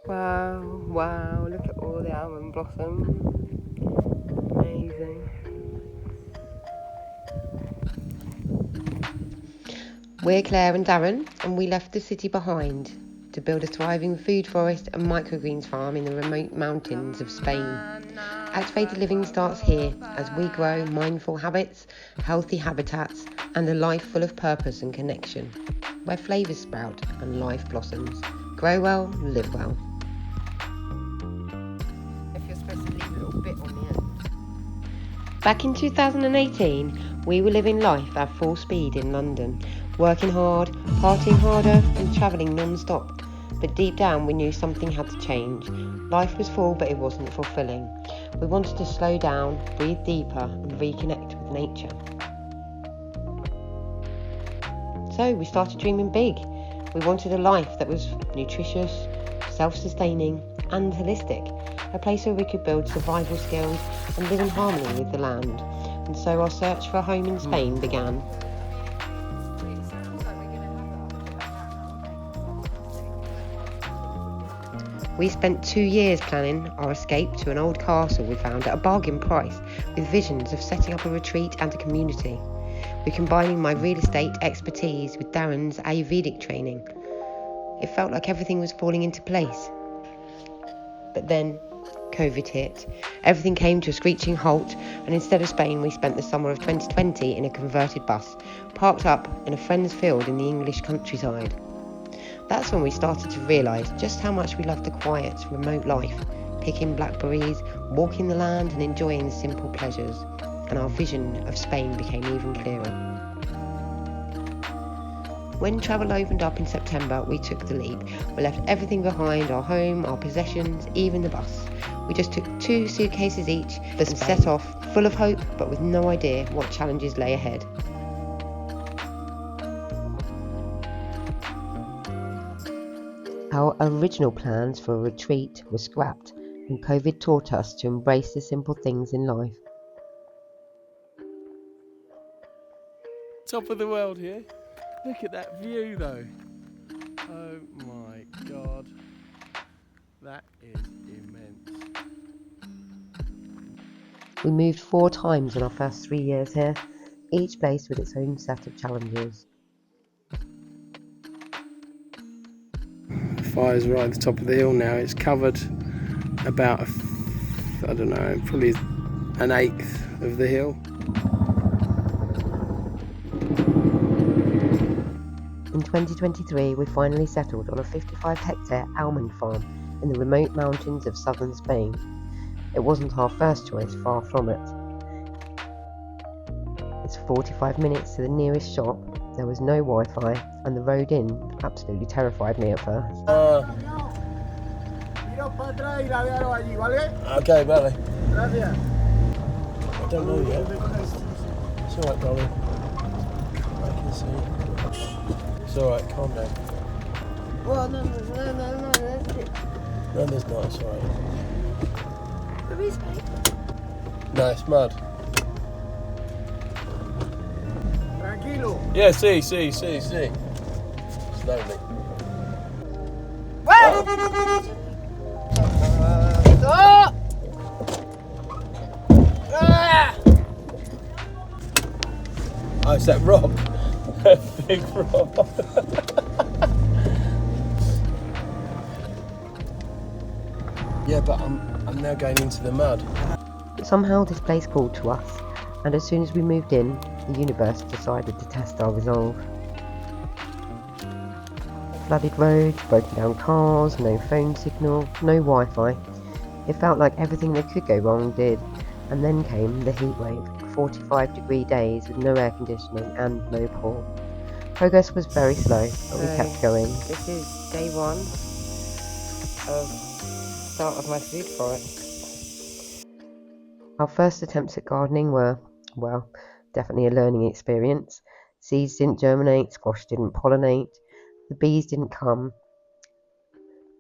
Wow, wow, look at all the almond blossom. Amazing. We're Claire and Darren, and we left the city behind to build a thriving food forest and microgreens farm in the remote mountains of Spain. Activated living starts here as we grow mindful habits, healthy habitats, and a life full of purpose and connection, where flavours sprout and life blossoms. Grow well, live well. If you're supposed to leave a little bit on the end. Back in 2018, we were living life at full speed in London, working hard, partying harder, and travelling non-stop. But deep down we knew something had to change. Life was full, but it wasn't fulfilling. We wanted to slow down, breathe deeper, and reconnect with nature. So we started dreaming big. We wanted a life that was nutritious, self-sustaining, and holistic. A place where we could build survival skills and live in harmony with the land. And so our search for a home in Spain began. We spent 2 years planning our escape to an old castle we found at a bargain price, with visions of setting up a retreat and a community. We're combining my real estate expertise with Darren's Ayurvedic training. It felt like everything was falling into place. But then COVID hit. Everything came to a screeching halt, and instead of Spain, we spent the summer of 2020 in a converted bus, parked up in a friend's field in the English countryside. That's when we started to realise just how much we loved the quiet, remote life, picking blackberries, walking the land and enjoying the simple pleasures, and our vision of Spain became even clearer. When travel opened up in September, we took the leap. We left everything behind, our home, our possessions, even the bus. We just took 2 suitcases each and set off, full of hope, but with no idea what challenges lay ahead. Our original plans for a retreat were scrapped, and COVID taught us to embrace the simple things in life. Top of the world here. Look at that view though. Oh my god. That is immense. We moved 4 times in our first 3 years here, each place with its own set of challenges. The fire's right at the top of the hill now. It's covered about, I don't know, probably an eighth of the hill. In 2023, we finally settled on a 55-hectare almond farm in the remote mountains of southern Spain. It wasn't our first choice, far from it. It's 45 minutes to the nearest shop, there was no Wi-Fi, and the road in absolutely terrified me at first. Okay, vale. Gracias. I don't know yet. It's alright, darling. I can see. It's alright, calm down. Well, no, that's it. No, there's not, it's alright. There is, mate. No, it's mud. Tranquilo. Yeah, see. Slowly. Stop! Oh, it's that rock. Big rock. Yeah, but I'm now going into the mud. Somehow this place called to us, and as soon as we moved in, the universe decided to test our resolve. Flooded roads, broken down cars, no phone signal, no Wi-Fi. It felt like everything that could go wrong did, and then came the heat wave, 45-degree days with no air conditioning and no pool. Progress was very slow, but we kept going. This is day 1 of start of my food forest. Our first attempts at gardening were, well, definitely a learning experience. Seeds didn't germinate, squash didn't pollinate, the bees didn't come.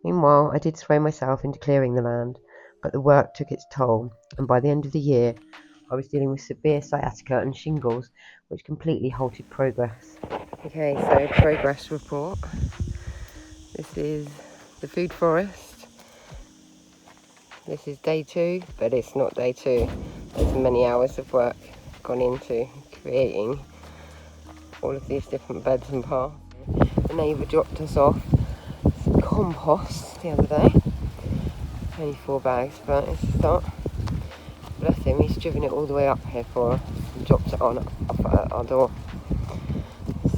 Meanwhile, I did throw myself into clearing the land, but the work took its toll, and by the end of the year, I was dealing with severe sciatica and shingles, which completely halted progress. Okay, so progress report. This is the food forest. This is day 2, but it's not day 2. There's many hours of work gone into creating all of these different beds and paths. The neighbour dropped us off some compost the other day. Only 4 bags, but it's a start. Bless him, he's driven it all the way up here for us and dropped it off at our door.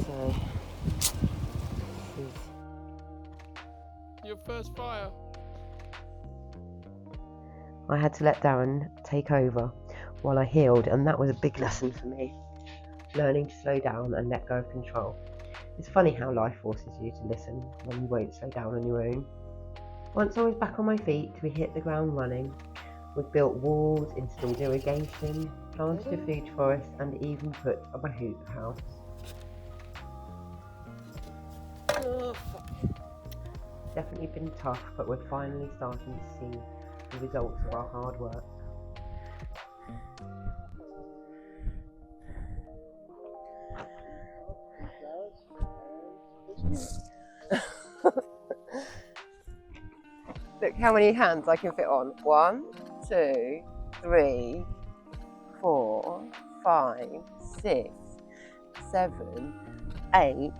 So, this is Your first fire. I had to let Darren take over while I healed, and that was a big lesson for me. Learning to slow down and let go of control. It's funny how life forces you to listen when you won't slow down on your own. Once I was back on my feet, we hit the ground running. We've built walls, installed irrigation, planted a food forest, and even put up a hoop house. Definitely been tough, but we're finally starting to see the results of our hard work. Look how many hands I can fit on. 1, 2, 3, 4, 5, 6, 7, 8,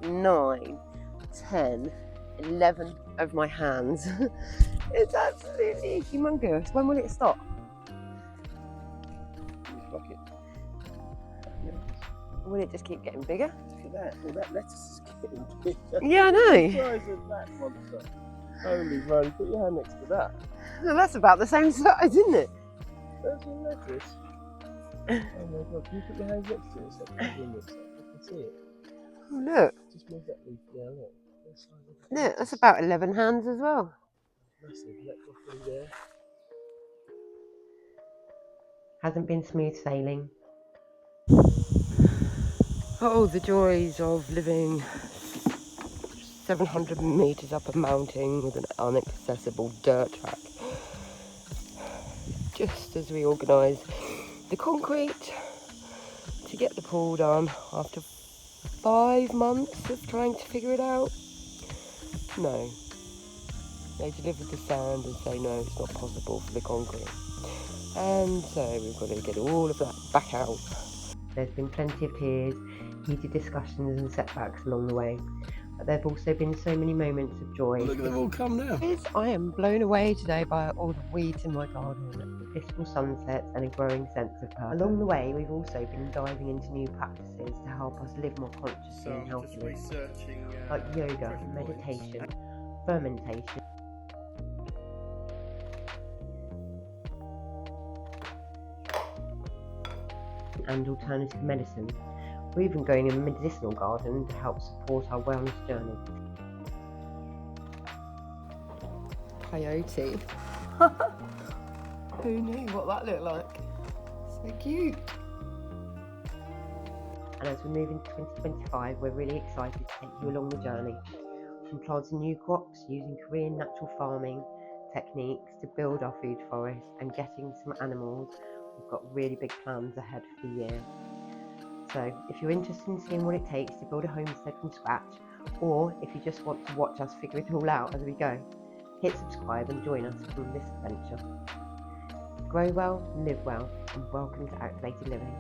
9, 10, 11 of my hands. It's absolutely humongous. When will it stop? Will it just keep getting bigger? Look at that. Well, that lettuce is getting bigger. Yeah, I know. The size of that monster. Holy moly, put your hand next to that. Well, that's about the same size, isn't it? That's your lettuce. Oh my god, can you put your hand next to it so I can see it? Oh, look. Just move that leaf down, look. Look, that's about 11 hands as well. Massive, let go through there. Hasn't been smooth sailing. Oh, the joys of living 700 metres up a mountain with an inaccessible dirt track. Just as we organised the concrete to get the pool done after 5 months of trying to figure it out. No. They delivered the sand and say no, it's not possible for the concrete. And so we've got to get all of that back out. There's been plenty of tears, heated discussions and setbacks along the way, but there have also been so many moments of joy. Look at them all come now. I am blown away today by all the weeds in my garden, peaceful sunsets and a growing sense of purpose. Along the way we've also been diving into new practices to help us live more consciously and healthily, like yoga, meditation, fermentation, and alternative medicine. We're even going in a medicinal garden to help support our wellness journey. Coyote. Who knew what that looked like? So cute. And as we move into 2025, we're really excited to take you along the journey. From planting new crops, using Korean natural farming techniques to build our food forest and getting some animals, we've got really big plans ahead for the year. So if you're interested in seeing what it takes to build a homestead from scratch, or if you just want to watch us figure it all out as we go, hit subscribe and join us on this adventure. Grow well, live well, and welcome to Activated Living.